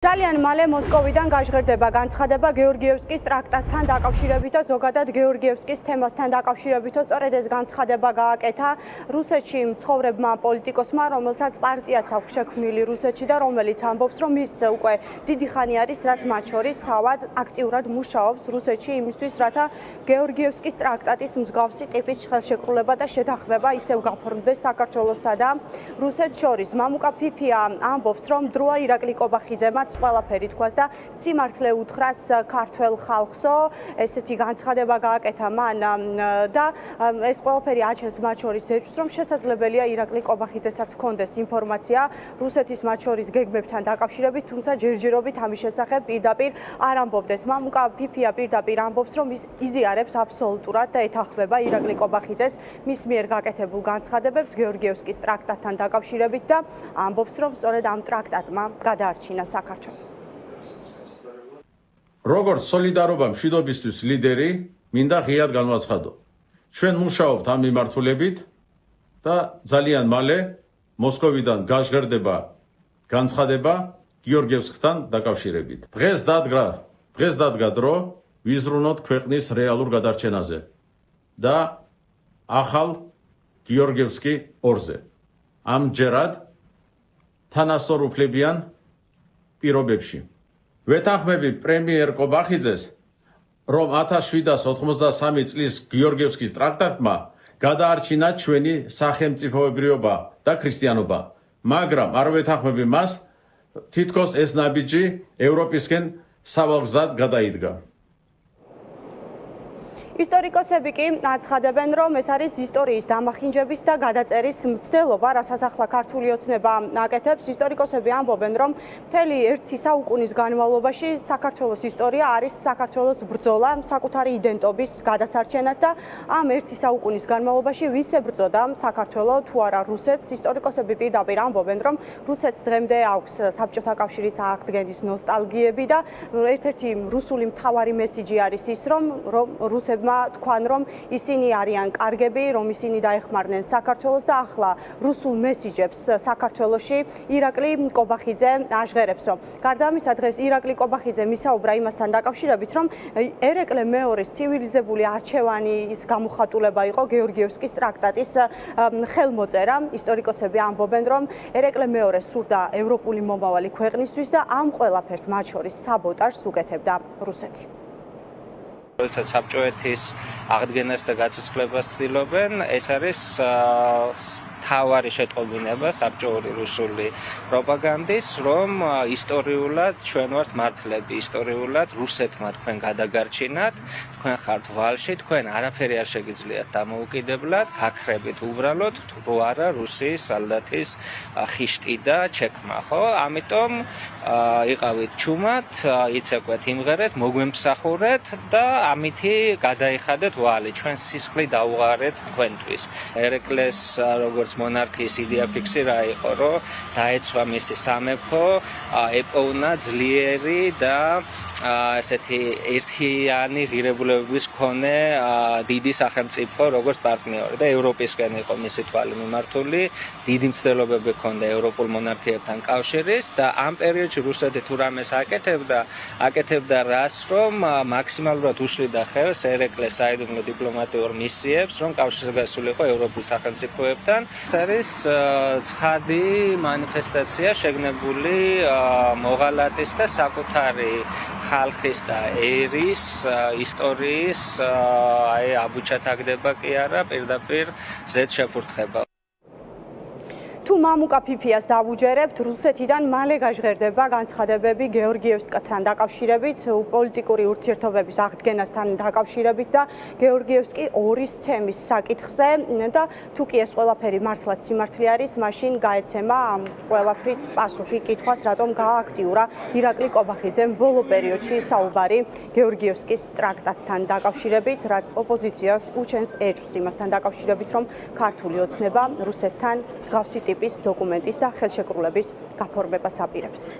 ძალიან მალე მოსკოვიდან გაჟღერდება განცხადება გეორგიევსკის ტრაქტატთან დაკავშირებით და ზოგადად გეორგიევსკის თემასთან დაკავშირებით. სწორედ ეს განცხადება გააკეთა რუსეთში მცხოვრებმა პოლიტიკოსმა, რომელსაც პარტიაც აქვს შექმნილი რუსეთში და რომელიც ამბობს, რომ ის უკვე დიდი ხანი არის, რაც მათ შორის თავად აქტიურად მუშაობს რუსეთში იმისთვის, რათა გეორგიევსკის ტრაქტატის მსგავსი ტიპის ხელშეკრულება და შეთანხმება ისევ გაფორმდეს საქართველოსა და რუსეთს შორის. მამუკა ფიფია ამბობს, რომ დროა ირაკლი კობახიძემ ყველაფერი თქვას და სიმართლე უთხრას ქართველ ხალხსო, ესეთი განცხადება გააკეთა მან და ეს ყველაფერი აჩენს მათ შორის ეჭვს, რომ შესაძლებელია ირაკლი კობახიძესაც ჰქონდეს ინფორმაცია რუსეთის მათ შორის გეგმებთან დაკავშირებით, თუმცა ჯერჯერობით ამის შესახებ პირდაპირ არ ამბობდეს. მამუკა ფიფია პირდაპირ ამბობს, რომ ის იზიარებს აბსოლუტურად და ეთანხმება ირაკლი კობახიძეს მის მიერ გაკეთებულ განცხადებებს გეორგიევსკის ტრაქტატთან დაკავშირებით და ამბობს, რომ სწორედ ამ ტრაქტატმა გადაარჩინა საქართველო. როგორც სოლიდარობა მშვიდობისთვის ლიდერი, მინდა ღიად განვაცხადო. ჩვენ მუშაობთ ამ მიმართულებით და ძალიან მალე მოსკოვიდან გაჟღერდება განცხადება გეორგიევსკთან დაკავშირებით. დღეს დადგა დრო ვიზრუნოთ ქვეყნის რეალურ გადარჩენაზე და ახალ გეორგიევსკი ორზე. ამჯერად თანასწორუფლებიან პირობებში. ვეთანხმები პრემიერ კობახიძეს, რომ 1793 წლის გეორგიევსკის ტრაქტატმა გადაარჩინა ჩვენი სახელმწიფოებრიობა და ქრისტიანობა, მაგრამ არ ვეთანხმები მას, თითქოს ეს ნაბიჯი ევროპისკენ სავალგზად გადაიდგა. ისტორიკოსები კი აცხადებენ, რომ ეს არის ისტორიის დამახინჯების და გადაწერის მცდელობა, რასაც ახლა ქართული ოცნება აკეთებს. ისტორიკოსები ამბობენ, რომ მთელი ერთი საუკუნის განმავლობაში საქართველოს ისტორია არის საქართველოს ბრძოლა საკუთარი იდენტობის გადასარჩენად და ამ ერთი საუკუნის განმავლობაში ვის ებრძოდა საქართველო თუ არა რუსეთს. ისტორიკოსები პირდაპირ ამბობენ, რომ რუსეთს დღემდე აქვს საბჭოთა კავშირის აღდგენის ნოსტალგიები და ერთ-ერთი რუსული მთავარი მესიჯი არის ის, რომ რუსებმა თქვან, რომ ისინი არიან კარგები, რომ ისინი დაეხმარნენ საქართველოს და ახლა რუსულ მესიჯებს საქართველოში ირაკლი კობახიძე აჟღერებსო. გარდა ამისა, დღეს ირაკლი კობახიძე მისაუბრა იმასთან დაკავშირებით, რომ ერეკლე მეორის ცივილიზებული არჩევანის გამოხატულება იყო გეორგიევსკის ტრაქტატის ხელმოწერა. ისტორიკოსები ამბობენ, რომ ერეკლე მეორე სურდა ევროპული მომავალი ქვეყნისთვის და ამ ყველაფერს მათ შორის საბოტაჟს უკეთებდა რუსეთი. როდესაც საბჭოეთის აღდგენას და გაცოცხლებას ცდილობენ, ეს არის თავარი შეტყობინება საბჭოური რუსული პროპაგანდის, რომ ისტორიულად ჩვენ ვართ მართლები, ისტორიულად რუსეთმა თქვენ გადაგარჩინათ, თქვენ ხართ ვალში, თქვენ არაფერი არ შეგიძლიათ დამოუკიდებლად, გაქრებით უბრალოდ, თუ არა რუსიის სალდათის ხიშტი და ჩექმა, ხო? ამიტომ იყავით ჩუმად, იცეკვეთ, იმღერეთ, მოგვემსახურეთ და ამითი გადაიხადეთ ვალი, ჩვენ სისხლი დაუღარეთ თქვენთვის. ერეკლეს როგორც მონარქიის იდეა ფიქსი რა იყო, რომ დაეცვა მისი სამეფო, ეპოვნა ძლიერი და ესეთი ერთიანი ღირებულებების მქონე დიდი სახელმწიფო როგორც პარტნიორი და ევროპისკენ იყო მისი თვალი მიმართული, დიდი მცდელობები ჰქონდა ევროპულ მონარქიებთან კავშირის და ამ პერიოდში რუსეთი თუ რამეს აკეთებდა რას, რომ მაქსიმალურად უშლიდა ხელს ერეკლეს საიდუმლო დიპლომატიურ მისიებს, რომ კავშირში გასულიყო ევროპულ სახელმწიფოებთან. ეს არის ცხადი მანიფესტაცია შეგნებული მოღალატის და საკუთარი ხალხის და ერის ისტორიის აბუჩათაგდება კი არა, პირდაპირ ზედ შეფურთხება. თუ მამუკა ფიფიას დავუჯერებთ, რუსეთიდან მალე გაჟღერდება განცხადებები გეორგიევსკთან დაკავშირებით, პოლიტიკური ურთიერთობების აღდგენასთან დაკავშირებით და გეორგიევსკი ორის თემის საკითხზე და თუ კი ეს ყველაფერი მართლაც სიმართლე არის, მაშინ გაეცემა ამ ყველაფრით პასუხი კითხვას, რატომ გაააქტიურა ირაკლი კობახიძემ ბოლო პერიოდში საუბარი გეორგიევსკის ტრაქტატთან დაკავშირებით, რაც ოპოზიციას უჩენს ეჭვს იმასთან დაკავშირებით, რომ ქართული ოცნება რუსეთთან მსგავსი ტიპის დოკუმენტის და ხელშეკრულების გაფორმებას აპირებს.